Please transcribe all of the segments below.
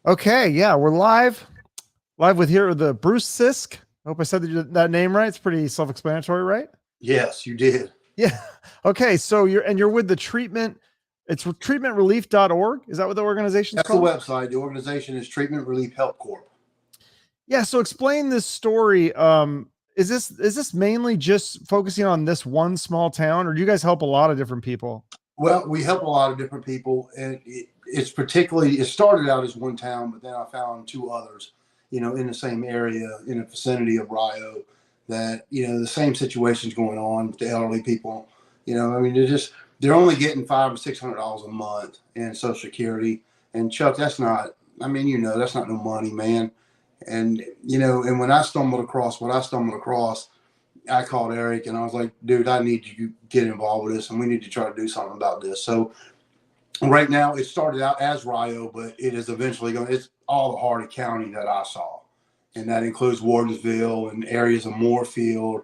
Okay, yeah, we're live with here the Bruce Sisk. I hope I said that name right. It's pretty self-explanatory, right? Yes, you did. Yeah. Okay, so you're with the treatment. It's treatmentrelief.org. Is that what the organization's That's the called? website. The organization is Treatment Relief Help Corp. Yeah. So explain this story. Is this mainly just focusing on this one small town, or do you guys help a lot of different people? Well, we help a lot of different people, and it started out as one town, but then I found two others, in the same area, in the vicinity of Rio, that, the same situation's going on with the elderly people. I mean, they're only getting $500 or $600 a month in Social Security. And Chuck, that's not, I mean, that's not no money, man. And when I stumbled across what I stumbled across, I called Eric and I was like, dude, I need you to get involved with this and we need to try to do something about this. So right now it started out as Rio, but it is eventually it's all the Hardy County that I saw. And that includes Wardensville and areas of Moorfield.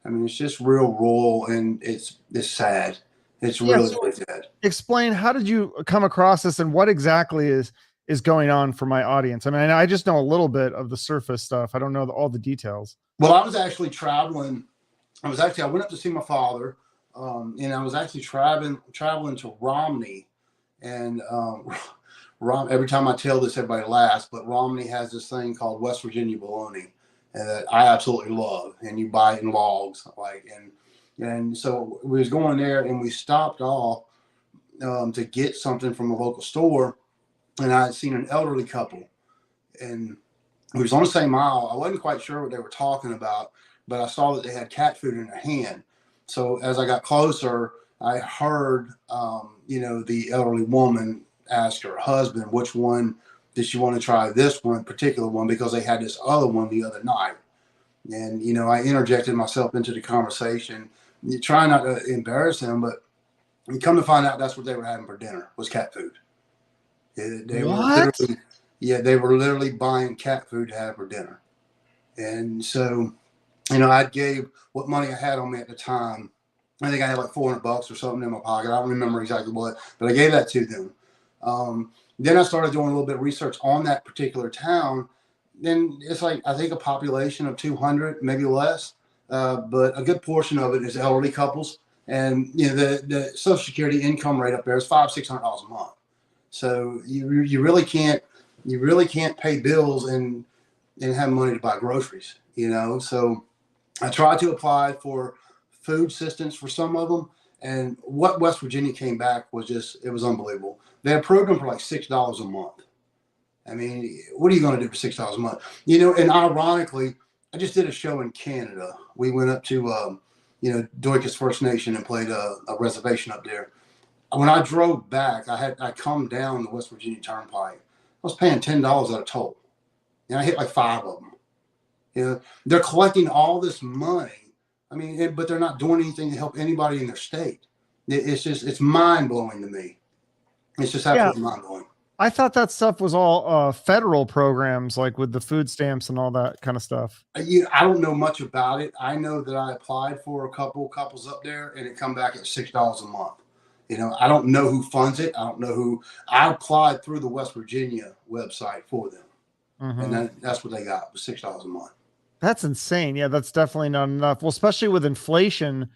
I mean, it's just real rural and it's sad. It's really, So really sad. explain, how did you come across this, and what exactly is going on for my audience? I mean, I just know a little bit of the surface stuff. I don't know all the details. Well, I was actually traveling. I went up to see my father, and I was actually traveling to Romney. And every time I tell this, everybody laughs, but Romney has this thing called West Virginia bologna, and that I absolutely love. And you buy it in logs, and so we was going there, and we stopped off to get something from a local store, and I had seen an elderly couple, and we was on the same aisle. I wasn't quite sure what they were talking about, but I saw that they had cat food in their hand. So as I got closer, I heard, the elderly woman ask her husband, which one did she want to try, this one particular one, because they had this other one the other night. And, I interjected myself into the conversation, trying not to embarrass them, but come to find out that's what they were having for dinner was cat food. They were literally, they were literally buying cat food to have for dinner. And so, I gave what money I had on me at the time. I think I had like $400 or something in my pocket. I don't remember exactly what, but I gave that to them. Then I started doing a little bit of research on that particular town. Then it's like, I think a population of 200, maybe less, but a good portion of it is elderly couples. And, the Social Security income rate up there is $500-$600 a month. So you really can't pay bills and have money to buy groceries, So I tried to apply for food assistance for some of them, and what West Virginia came back was it was unbelievable. They approved them for like $6 a month. I mean, what are you going to do for $6 a month? And ironically, I just did a show in Canada. We went up to, Doikas First Nation and played a reservation up there. When I drove back, I come down the West Virginia Turnpike. I was paying $10 at a toll, and I hit like 5 of them. They're collecting all this money. I mean, but they're not doing anything to help anybody in their state. It's mind blowing to me. It's just absolutely mind blowing. I thought that stuff was all federal programs, like with the food stamps and all that kind of stuff. I don't know much about it. I know that I applied for a couple couples up there, and it come back at $6 a month. I don't know who funds it. I don't know who. I applied through the West Virginia website for them, and that's what they got, was $6 a month. That's insane. Yeah, that's definitely not enough. Well, especially with inflation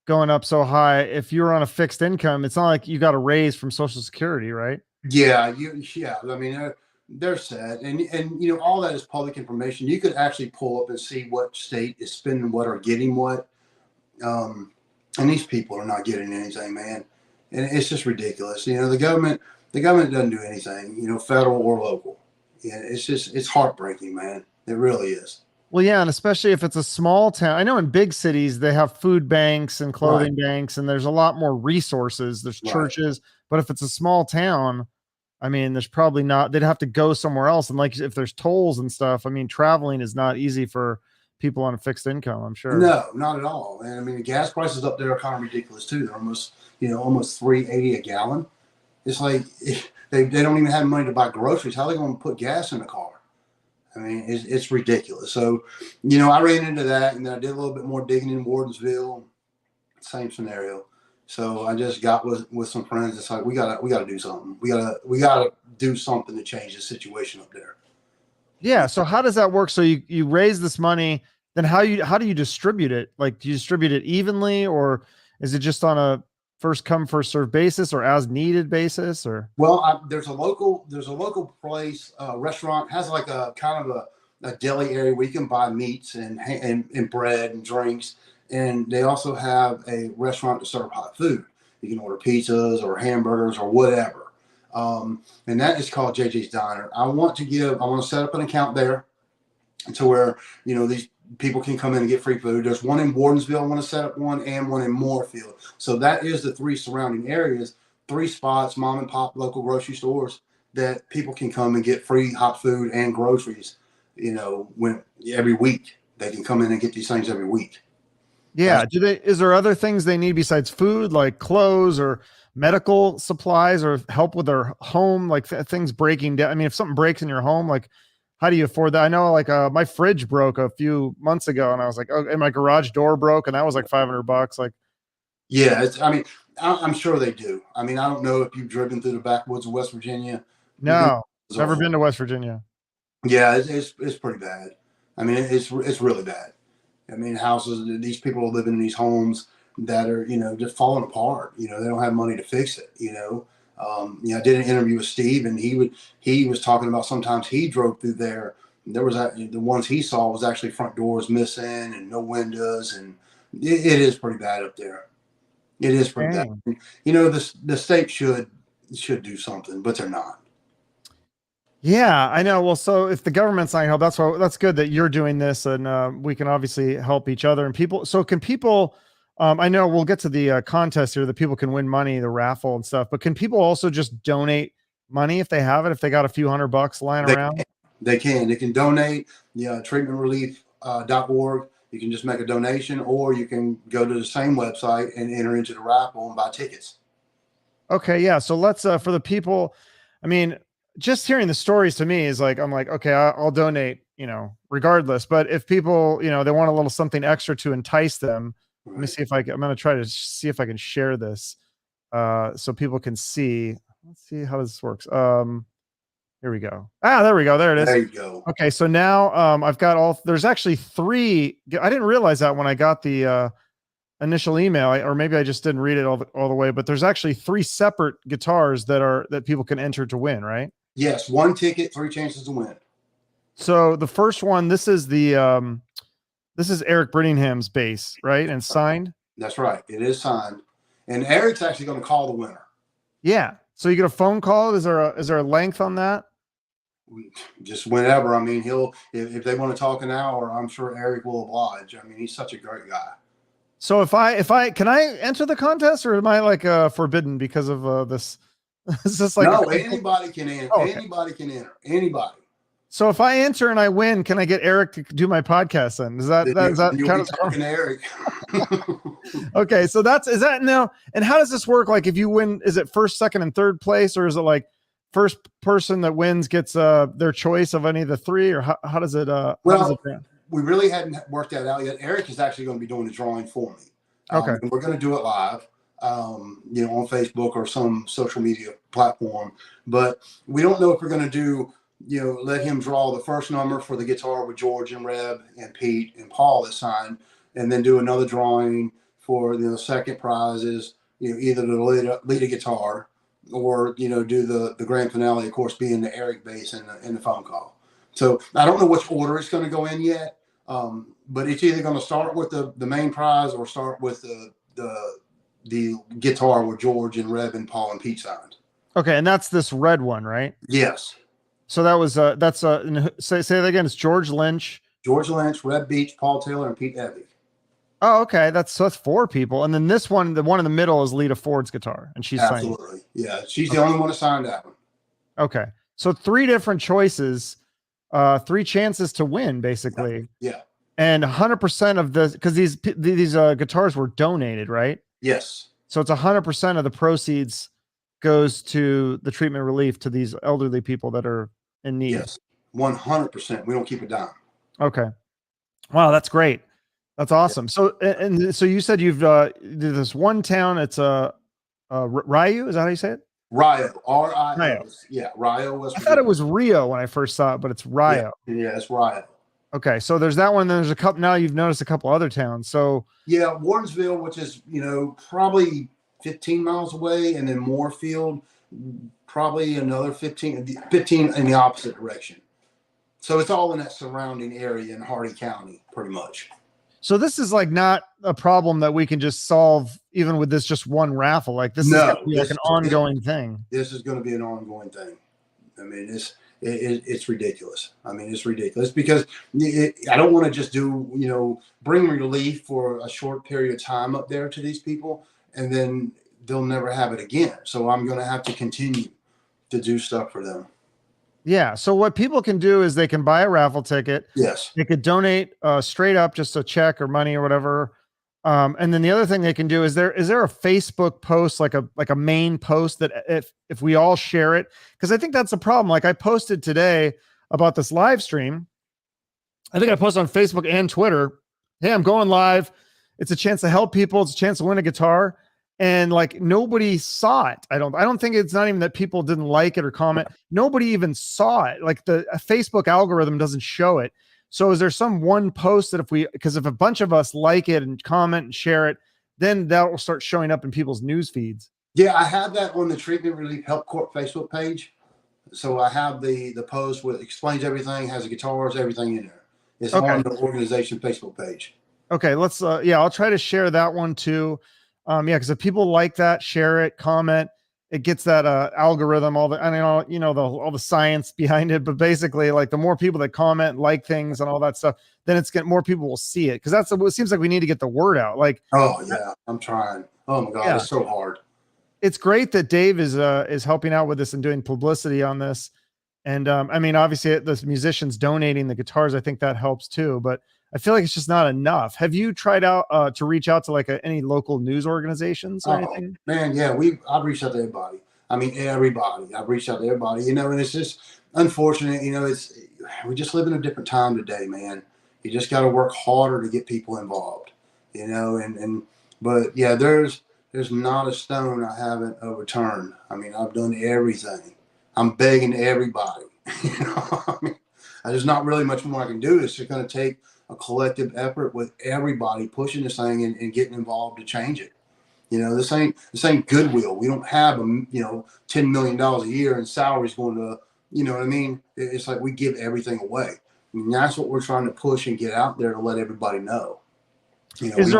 going up so high, if you're on a fixed income, it's not like you got a raise from Social Security, right? Yeah, I mean, they're sad, and all that is public information. You could actually pull up and see what state is spending what or getting what, and these people are not getting anything, man. And it's just ridiculous. The government doesn't do anything, federal or local. Yeah, it's heartbreaking, man. It really is. Well, yeah, and especially if it's a small town. I know in big cities they have food banks and clothing banks, and there's a lot more resources. There's churches, but if it's a small town, I mean, there's probably not. They'd have to go somewhere else, and like if there's tolls and stuff, I mean, traveling is not easy for people on a fixed income, I'm sure. No, not at all. And I mean, the gas prices up there are kind of ridiculous too. They're almost $3.80 a gallon. It's like they don't even have money to buy groceries. How are they going to put gas in the car? I mean, it's ridiculous. So, I ran into that, and then I did a little bit more digging in Wardensville. Same scenario. So I just got with some friends. It's like we gotta do something. We gotta do something to change the situation up there. Yeah. So how does that work? So you raise this money, then how do you distribute it? Like, do you distribute it evenly, or is it just on a first come first serve basis, or as needed basis? Or Well, there's a local place, restaurant, has like a kind of a deli area where you can buy meats and bread and drinks, and they also have a restaurant to serve hot food. You can order pizzas or hamburgers or whatever. And that is called JJ's Diner. I want to set up an account there to where, these people can come in and get free food. There's one in Wardensville. I want to set up one, and one in Moorfield. So that is the 3 surrounding areas, 3 spots, mom and pop local grocery stores that people can come and get free hot food and groceries, every week. They can come in and get these things every week. yeah. Is there other things they need besides food, like clothes or medical supplies, or help with their home, like things breaking down? I mean, if something breaks in your home, like, how do you afford that? I know, like, my fridge broke a few months ago, and I was like, oh, and my garage door broke, and that was like $500. Like, yeah, I'm sure they do. I mean, I don't know if you've driven through the backwoods of West Virginia. no, never been to West Virginia. Yeah, it's pretty bad. I mean, it's really bad. I mean, these people are living in these homes that are, just falling apart. They don't have money to fix it. I did an interview with Steve, and he was talking about sometimes he drove through there. There was the ones he saw was actually front doors missing and no windows, and it is pretty bad up there. It is pretty bad. The state should do something, but they're not. Yeah, I know. Well, so if the government's not help, that's good that you're doing this, and we can obviously help each other and people. So can people? I know we'll get to the contest here that people can win money, the raffle and stuff. But can people also just donate money if they have it? If they got a few $100 lying around, they can donate. Yeah, treatmentrelief.org. You can just make a donation, or you can go to the same website and enter into the raffle and buy tickets. Okay, yeah. So let's for the people. I mean, just hearing the stories to me is like, I'm like, okay, I'll donate, regardless. But if people, they want a little something extra to entice them. Right. Let me see if I'm going to try to see if I can share this so people can see. Let's see how this works. Here we go. There we go. There it is. There you go. Okay. So now I've got there's actually 3. I didn't realize that when I got the initial email, or maybe I just didn't read it all the way, but there's actually 3 separate guitars that people can enter to win, right? Yes. 1 ticket, 3 chances to win. So the first one, this is Eric Brittingham's bass, right? And signed. That's right. It is signed. And Eric's actually going to call the winner. Yeah. So you get a phone call. Is there a length on that? Just whenever. I mean, if they want to talk an hour, I'm sure Eric will oblige. I mean, he's such a great guy. So if I can I enter the contest, or am I like forbidden because of this? Is this like no? Anybody can enter. Oh, okay. Anybody can enter. Anybody. So if I enter and I win, can I get Eric to do my podcast then? Is that kind of talking to Eric? Okay, so is that now? And how does this work? Like, if you win, is it first, second, and third place, or is it like first person that wins gets their choice of any of the 3, or how does it? We really hadn't worked that out yet. Eric is actually going to be doing the drawing for me. Okay, and we're going to do it live, on Facebook or some social media platform. But we don't know if we're going to do. Let him draw the first number for the guitar with George and Reb and Pete and Paul is signed, and then do another drawing for the second prizes, either the lead a guitar, or do the grand finale, of course, being the Eric bass and the phone call. So I don't know which order it's going to go in yet, but it's either going to start with the main prize or start with the guitar with George and Reb and Paul and Pete signed. Okay, and that's this red one, right? Yes. So that was say that again. It's George Lynch, Reb Beach, Paul Taylor, and Pete Evie. Oh, okay. That's 4 people, and then this one, the one in the middle, is Lita Ford's guitar, and she's absolutely signed. Yeah, she's the only one to sign that one. Okay, so 3 different choices, 3 chances to win, basically. Yeah, and 100% of because these guitars were donated, right? Yes. So it's 100% of the proceeds goes to the treatment relief to these elderly people that are in need. Yes, 100%. We don't keep a dime. Okay. Wow, that's great. That's awesome. Yeah. So you said you've did this one town. It's Ryu. Is that how you say it? Rio, R-I-O. Rio. Yeah, Rio, West I thought it Virginia. was Rio when I first saw it, but it's Yeah, Rio. yeah, it's Rio. Okay, so there's that one. Then there's a couple. Now you've noticed a couple other towns. So Yeah, Wardensville, which is, probably 15 miles away, and then Moorfield, probably another 15 in the opposite direction. So it's all in that surrounding area in Hardy County, pretty much. so this is like not a problem that we can just solve even with this just one raffle. Like this is going to No, be like an ongoing thing. this is going to be an ongoing thing. I mean, it's ridiculous. I mean, it's ridiculous because I don't want to just bring relief for a short period of time up there to these people, and then they'll never have it again. So I'm going to have to continue to do stuff for them. Yeah. So what people can do is they can buy a raffle ticket. Yes. They could donate straight up, just a check or money or whatever. And then the other thing they can do is there a Facebook post, like a main post that if we all share it, because I think that's the problem. Like I posted today about this live stream. I think I posted on Facebook and Twitter. Hey, I'm going live. It's a chance to help people. It's a chance to win a guitar. And like nobody saw it. I don't think it's not even that people didn't like it or comment. Nobody even saw it. Like the Facebook algorithm doesn't show it. So is there some one post that because if a bunch of us like it and comment and share it, then that will start showing up in people's news feeds. Yeah, I have that on the Treatment Relief Corp Facebook page. So I have the post with explains everything, has the guitars, everything in there. It's on the organization Facebook page. Okay, let's I'll try to share that one too. Because if people like that, share it, comment, it gets that algorithm, all the science behind it. But basically, like the more people that comment, like things and all that stuff, then more people will see it. Because it seems like we need to get the word out. Like, oh yeah, I'm trying. Oh my God, it's so hard. It's great that Dave is helping out with this and doing publicity on this. And I mean, obviously the musicians donating the guitars, I think that helps too. But I feel like it's just not enough. Have you tried out to reach out to like any local news organizations or anything? Man, yeah, I've reached out to everybody. I mean, everybody. I've reached out to everybody, and it's just unfortunate. We just live in a different time today, man. You just got to work harder to get people involved, but yeah, there's not a stone I haven't overturned. I mean, I've done everything. I'm begging everybody. I mean, there's not really much more I can do. It's just going to take a collective effort with everybody pushing this thing and getting involved to change it. This ain't Goodwill. We don't have $10 million a year in salaries going to, you know what I mean? It's like we give everything away. And that's what we're trying to push and get out there to let everybody know. Is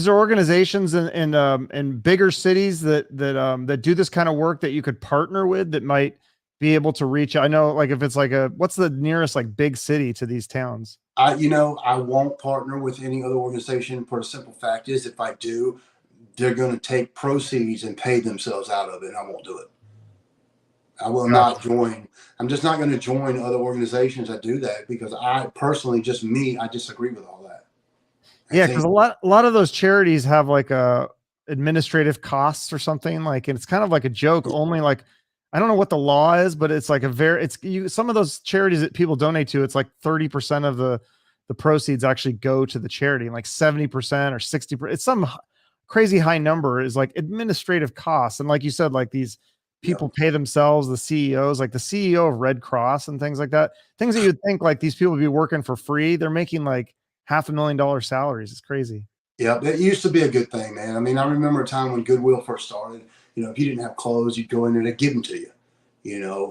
there organizations in bigger cities that do this kind of work that you could partner with that might be able to reach? I know, like if it's like what's the nearest like big city to these towns? I won't partner with any other organization for the simple fact is if I do, they're going to take proceeds and pay themselves out of it. And I won't do it. I will not join. I'm just not going to join other organizations that do that because I personally, I disagree with all that. Yeah, because a lot of those charities have like administrative costs or something like, and it's kind of like a joke. Only like I don't know what the law is, but it's like some of those charities that people donate to, it's like 30% of the proceeds actually go to the charity, and like 70% or 60%. It's some crazy high number is like administrative costs, and like you said, like these people pay themselves. The CEOs, like the CEO of Red Cross and things like that, things that you'd think like these people would be working for free, they're making like $500,000 salaries. It's crazy. Yeah, it used to be a good thing, man. I mean, I remember a time when Goodwill first started. If you didn't have clothes, you'd go in there, they'd give them to you.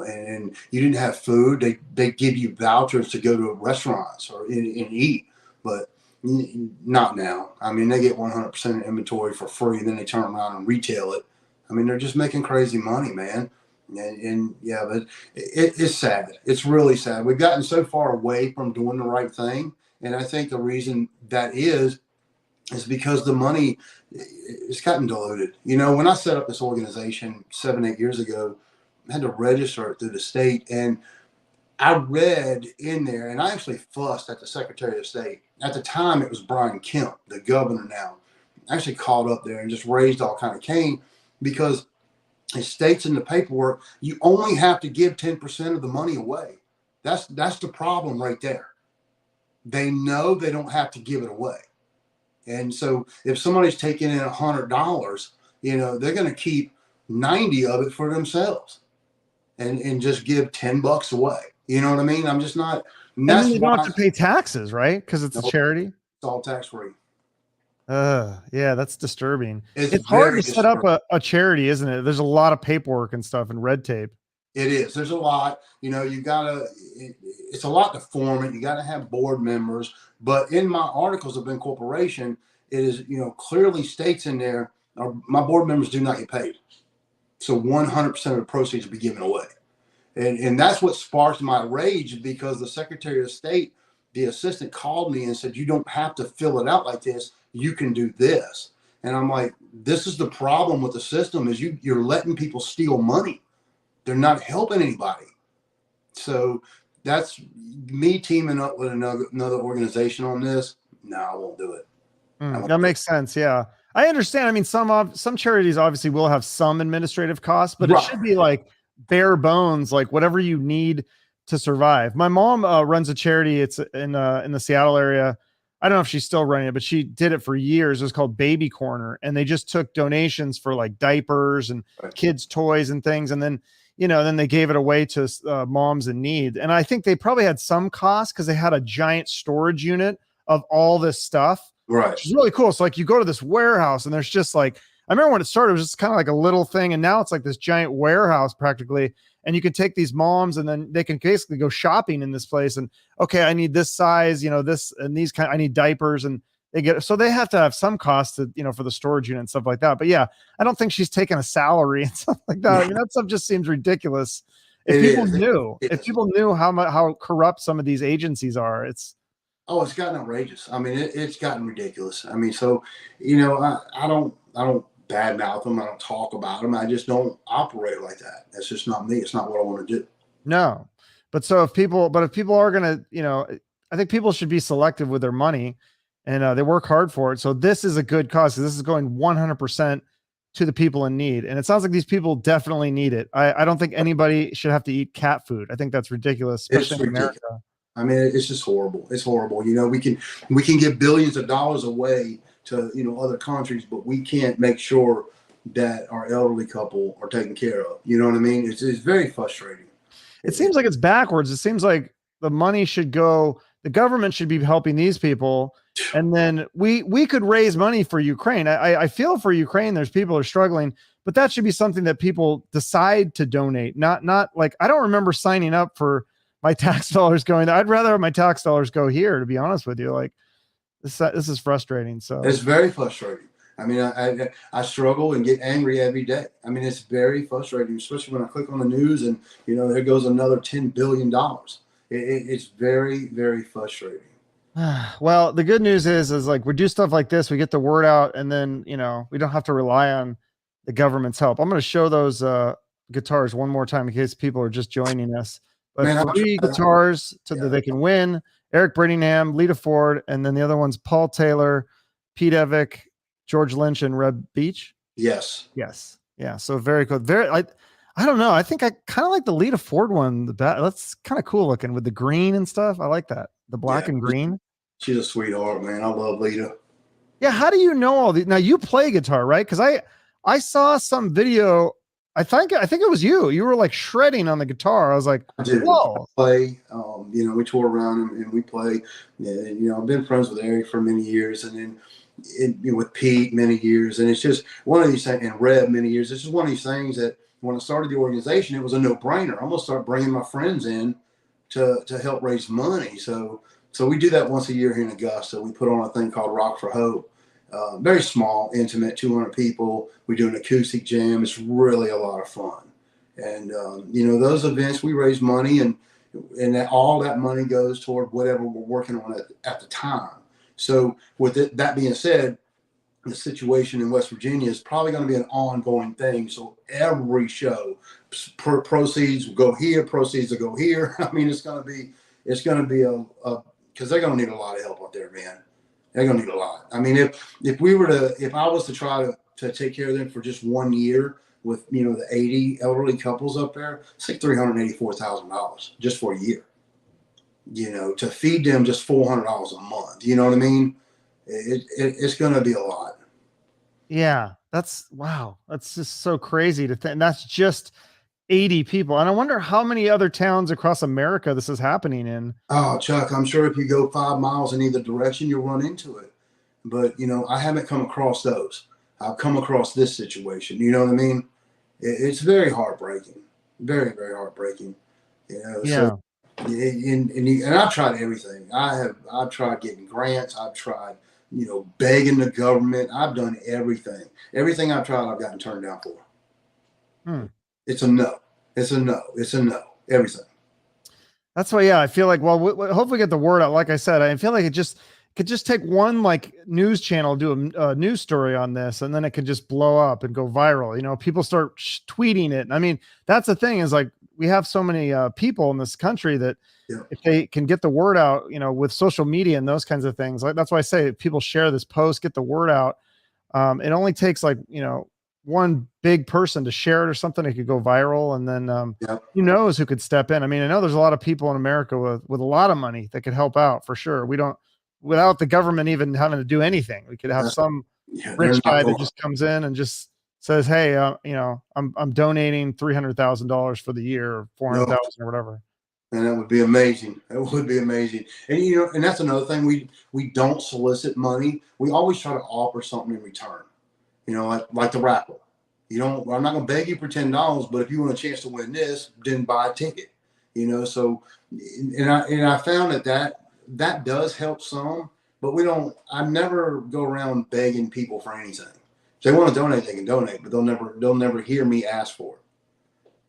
And you didn't have food, they give you vouchers to go to restaurants or and eat, but not now. I mean, they get 100% inventory for free, and then they turn around and retail it. I mean, they're just making crazy money, man. And yeah, but it's sad. It's really sad. We've gotten so far away from doing the right thing. And I think the reason that is because the money is gotten diluted. When I set up this organization 7-8 years ago, I had to register it through the state. And I read in there, and I actually fussed at the Secretary of State. At the time, it was Brian Kemp, the governor now. I actually called up there and just raised all kind of cane because it states in the paperwork, you only have to give 10% of the money away. That's the problem right there. They know they don't have to give it away. And so if somebody's taking in $100, they're going to keep 90 of it for themselves and just give $10 away. You know what I mean? I'm just not, and And that's then you don't have why to pay taxes, right? Because it's a it's charity. all tax free. Yeah, that's disturbing. It's It's hard very to set up disturbing. a charity, isn't it? There's a lot of paperwork and stuff and red tape. It is. There's a lot. You know, it's a lot to form it. You got to have board members. But in my articles of incorporation, it is, clearly states in there, my board members do not get paid. So 100% of the proceeds will be given away. And that's what sparked my rage, because the Secretary of State, the assistant, called me and said, you don't have to fill it out like this. You can do this. And I'm like, this is the problem with the system, is you're letting people steal money. They're not helping anybody. So that's me teaming up with another organization on this. No, I won't do it. That makes sense. Yeah, I understand. I mean, some charities obviously will have some administrative costs, but it should be like bare bones, like whatever you need to survive. My mom runs a charity. It's in the Seattle area. I don't know if she's still running it, but she did it for years. It was called Baby Corner, and they just took donations for like diapers and kids' toys and things, and then then they gave it away to moms in need. And I think they probably had some costs because they had a giant storage unit of all this stuff. Right. Which is really cool. So like you go to this warehouse and there's just like, I remember when it started, it was just kind of like a little thing. And now it's like this giant warehouse practically. And you can take these moms and then they can basically go shopping in this place. And okay, I need this size, this and these I need diapers, and so they have to have some cost to, for the storage unit and stuff like that. But yeah, I don't think she's taking a salary and stuff like that. I mean, that stuff just seems ridiculous. If people knew how corrupt some of these agencies are, it's gotten outrageous. I mean, it's gotten ridiculous. I mean, so, I don't badmouth them. I don't talk about them. I just don't operate like that. That's just not me. It's not what I want to do. No, but if people are going to, I think people should be selective with their money, and they work hard for it. So this is a good cause. This is going 100% to the people in need. And it sounds like these people definitely need it. I don't think anybody should have to eat cat food. I think that's ridiculous, especially in America. I mean, it's just horrible. It's horrible. We can give billions of dollars away to, other countries, but we can't make sure that our elderly couple are taken care of. You know what I mean? It's very frustrating. It seems like it's backwards. It seems like the money should go, the government should be helping these people. And then we could raise money for Ukraine. I feel for Ukraine. There's people who are struggling, but that should be something that people decide to donate. Not like, I don't remember signing up for my tax dollars going there. I'd rather have my tax dollars go here, to be honest with you. Like this is frustrating. So it's very frustrating. I mean, I struggle and get angry every day. I mean, it's very frustrating, especially when I click on the news and, there goes another $10 billion. It's very, very frustrating. Well, the good news is like we do stuff like this, we get the word out, and then, we don't have to rely on the government's help. I'm going to show those guitars one more time in case people are just joining us. But 3 guitars that they can win. Eric Brittingham, Lita Ford, and then the other one's Paul Taylor, Pete Evick, George Lynch, and Reb Beach. Yes. Yeah. So very cool. I don't know. I think I kind of like the Lita Ford one. That's kind of cool looking with the green and stuff. I like that. The black and green. She's a sweetheart, man. I love Lita. Yeah. How do you know all these? Now you play guitar, right? Because I saw some video. I think it was you. You were like shredding on the guitar. I was like, whoa. I play. We tour around and we play. I've been friends with Eric for many years, and then with Pete many years, and it's just one of these things. And Reb many years. It's just one of these things that when I started the organization, it was a no-brainer. I'm gonna start bringing my friends in to help raise money. So we do that once a year here in Augusta. We put on a thing called Rock for Hope. Very small, intimate, 200 people. We do an acoustic jam. It's really a lot of fun. And, those events, we raise money, and all that money goes toward whatever we're working on at the time. So with that being said, the situation in West Virginia is probably going to be an ongoing thing. So every show, proceeds will go here, proceeds will go here. I mean, it's going to be because they're going to need a lot of help out there, man. They're going to need a lot. I mean, if I was to try to take care of them for just 1 year with, the 80 elderly couples up there, it's like $384,000 just for a year, to feed them just $400 a month. You know what I mean? It's going to be a lot. Yeah, That's wow. That's just so crazy to think. That's just 80 people. And I wonder how many other towns across America this is happening in. Oh, Chuck, I'm sure if you go 5 miles in either direction, you'll run into it. But, I haven't come across those. I've come across this situation. You know what I mean? It's very heartbreaking. Very, very heartbreaking. Yeah. So, and I've tried everything. I've tried getting grants. I've tried, begging the government. I've done everything. Everything I've tried, I've gotten turned down for. Hmm. It's a no. It's a no. It's a no. Everything. That's why, yeah, I feel like, well, hopefully get the word out. Like I said, I feel like it could just take one like news channel, do a news story on this, and then it could just blow up and go viral. People start tweeting it. I mean, that's the thing is like, we have so many people in this country that if they can get the word out, with social media and those kinds of things, like that's why I say people share this post, get the word out. It only takes like, one big person to share it or something. It could go viral. And then who knows who could step in. I mean, I know there's a lot of people in America with a lot of money that could help out for sure. Without the government even having to do anything, we could have some rich guy that just comes in and just says, hey, I'm donating $300,000 for the year, or 400,000 or whatever. And that would be amazing. That would be amazing. And and that's another thing. We don't solicit money. We always try to offer something in return. Like the raffle. I'm not gonna beg you for $10, but if you want a chance to win this, then buy a ticket. So and I found that does help some, but I never go around begging people for anything. If they want to donate, they can donate, but they'll never hear me ask for it.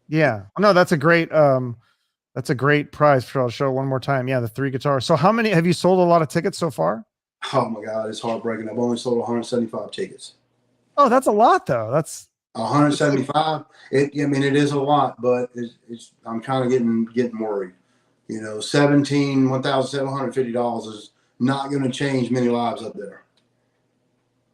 Yeah. No, that's a great prize for I'll show one more time. Yeah, the 3 guitars. So how many have you sold? A lot of tickets so far? Oh my God, it's heartbreaking. I've only sold 175 tickets. Oh, that's a lot though. That's 175. It is a lot, but I'm kind of getting worried. $1,750 is not going to change many lives up there.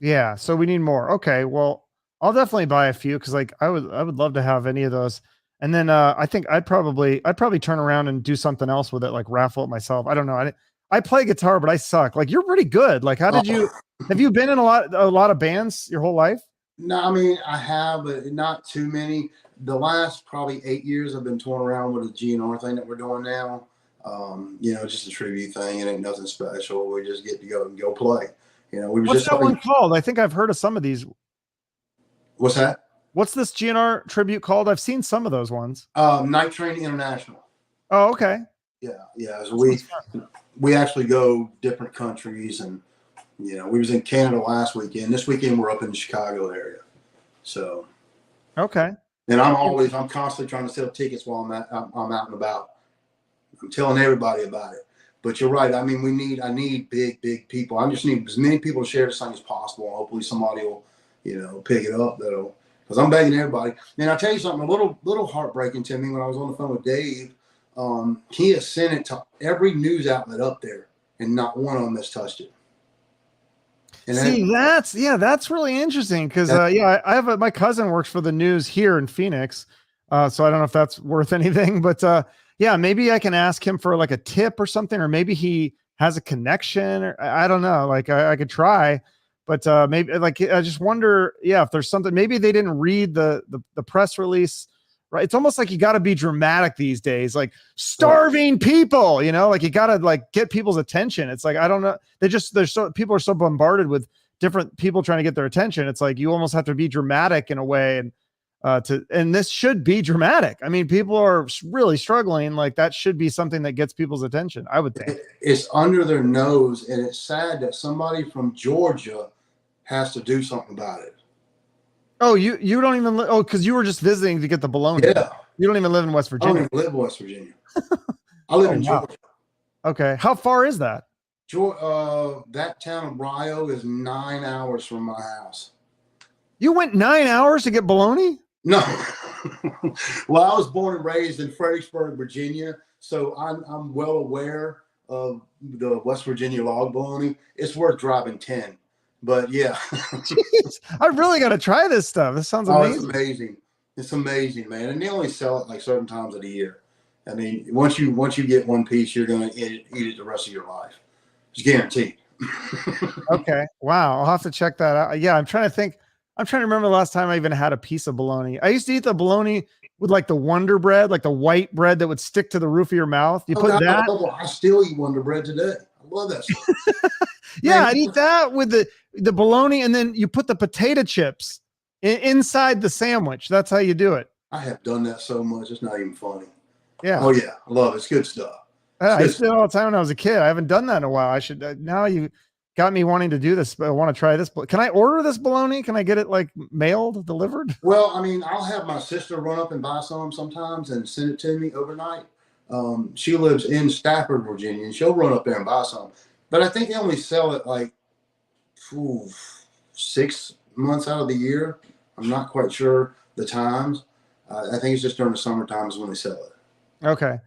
Yeah, so we need more. Okay, well, I'll definitely buy a few because like I would love to have any of those. And then I think I'd probably turn around and do something else with it, like raffle it myself. I don't know. I play guitar, but I suck. Like you're pretty good. Like how did you have you been in a lot of bands your whole life? No, I mean I have, but not too many. The last probably 8 years I've been touring around with the GNR thing that we're doing now. Just a tribute thing. It ain't nothing special. We just get to go play. What's that one called? I think I've heard of some of these. What's that? What's this GNR tribute called? I've seen some of those ones. Night Train International. Oh, okay. Yeah. So we actually go different countries, and we was in Canada last weekend. This weekend we're up in the Chicago area. So okay. And I'm constantly trying to sell tickets while I'm out and about. I'm telling everybody about it. But you're right. I mean, I need big people. I just need as many people to share this thing as possible. And hopefully somebody will, pick it up. Because I'm begging everybody. And I'll tell you something, a little heartbreaking to me when I was on the phone with Dave. He has sent it to every news outlet up there, and not one of them has touched it. And that's really interesting because I have my cousin works for the news here in Phoenix, so I don't know if that's worth anything, but maybe I can ask him for like a tip or something, or maybe he has a connection, or I don't know. Like I could try, but maybe like I just wonder, if there's something. Maybe they didn't read the press release. Right. It's almost like you got to be dramatic these days, like starving people, like you got to like get people's attention. It's like, I don't know. People are so bombarded with different people trying to get their attention. It's like, you almost have to be dramatic in a way. And this should be dramatic. I mean, people are really struggling. Like that should be something that gets people's attention, I would think. It's under their nose. And it's sad that somebody from Georgia has to do something about it. Oh, you don't even because you were just visiting to get the bologna. Yeah. You don't even live in West Virginia. I don't even live in West Virginia. I live in Georgia. Okay. How far is that? That town of Rio is 9 hours from my house. You went 9 hours to get bologna? No. Well, I was born and raised in Fredericksburg, Virginia, so I'm well aware of the West Virginia log bologna. It's worth driving 10. But yeah, I really got to try this stuff. This sounds amazing. It's amazing. It's amazing, man. And they only sell it like certain times of the year. I mean, once you get one piece, you're going to eat it the rest of your life. It's guaranteed. Okay. Wow. I'll have to check that out. Yeah. I'm trying to think. I'm trying to remember the last time I even had a piece of bologna. I used to eat the bologna with like the Wonder Bread, like the white bread that would stick to the roof of your mouth. You put that. I still eat Wonder Bread today. I love that stuff. Yeah, I'd eat that with the bologna, and then you put the potato chips inside the sandwich. That's how you do it. I have done that so much. It's not even funny. Yeah. Oh yeah. I love it. It's good stuff. I used to do it all the time when I was a kid. I haven't done that in a while. I should, now you got me wanting to do this, but I want to try this. Can I order this bologna? Can I get it like mailed, delivered? Well, I mean, I'll have my sister run up and buy some sometimes and send it to me overnight. She lives in Stafford, Virginia, and she'll run up there and buy some. But I think they only sell it like 6 months out of the year. I'm not quite sure the times. I think it's just during the summer times when they sell it. Okay,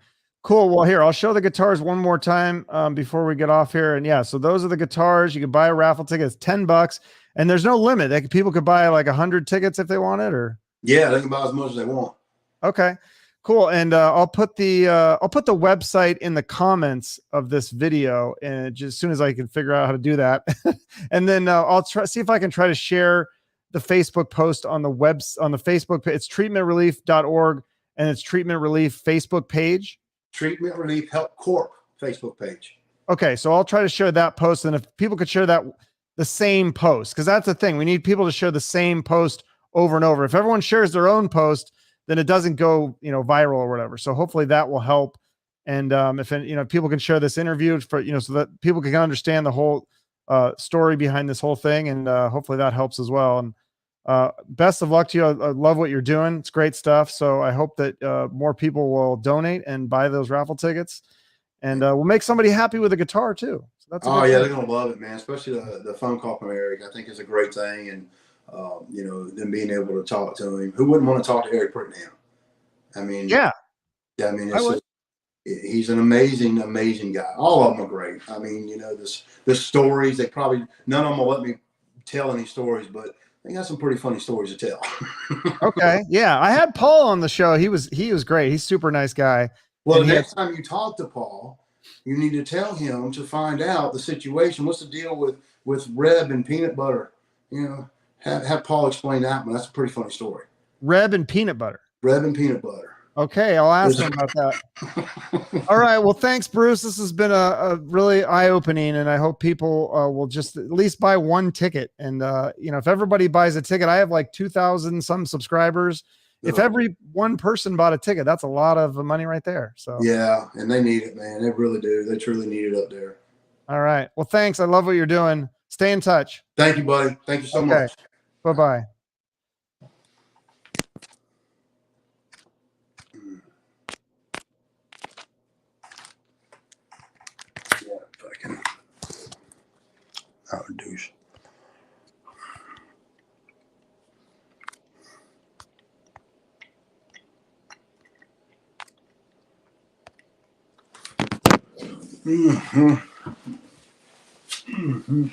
cool. Well, here, I'll show the guitars one more time before we get off here. And yeah, so those are the guitars. You can buy a raffle ticket. It's $10 and there's no limit. People could buy like 100 tickets if they wanted, or. Yeah, they can buy as much as they want. Okay, cool. And I'll put the website in the comments of this video, and just as soon as I can figure out how to do that, and then I'll see if I can try to share the Facebook post on the Facebook page. It's treatmentrelief.org, and it's Treatment Relief Facebook page. Treatment Relief Help Corp Facebook page. Okay, so I'll try to share that post, and if people could share the same post, because that's the thing, we need people to share the same post over and over. If everyone shares their own post, then it doesn't go, viral or whatever. So hopefully that will help. And if people can share this interview for, so that people can understand the whole story behind this whole thing. And hopefully that helps as well. And best of luck to you. I love what you're doing. It's great stuff. So I hope that more people will donate and buy those raffle tickets, and we'll make somebody happy with a guitar too. So that's they're going to love it, man. Especially the phone call from Eric, I think is a great thing. And, them being able to talk to him. Who wouldn't want to talk to Eric Brittingham? I mean, yeah. I mean, he's an amazing, amazing guy. All of them are great. I mean, the stories, none of them will let me tell any stories, but they got some pretty funny stories to tell. Okay. Yeah. I had Paul on the show. He was great. He's a super nice guy. Well, the next time you talk to Paul, you need to tell him to find out the situation. What's the deal with Reb and peanut butter? Have Paul explain that one. That's a pretty funny story. Reb and peanut butter. Reb and peanut butter. Okay, I'll ask him about that. All right. Well, thanks, Bruce. This has been a really eye-opening, and I hope people will just at least buy one ticket. And if everybody buys a ticket, I have like 2,000 some subscribers. If every one person bought a ticket, that's a lot of money right there. So yeah, and they need it, man. They really do. They truly need it up there. All right. Well, thanks. I love what you're doing. Stay in touch. Thank you, buddy. Thank you so much. Bye-bye. Yeah, fucking out douche. Mm-hmm. Mm-hmm.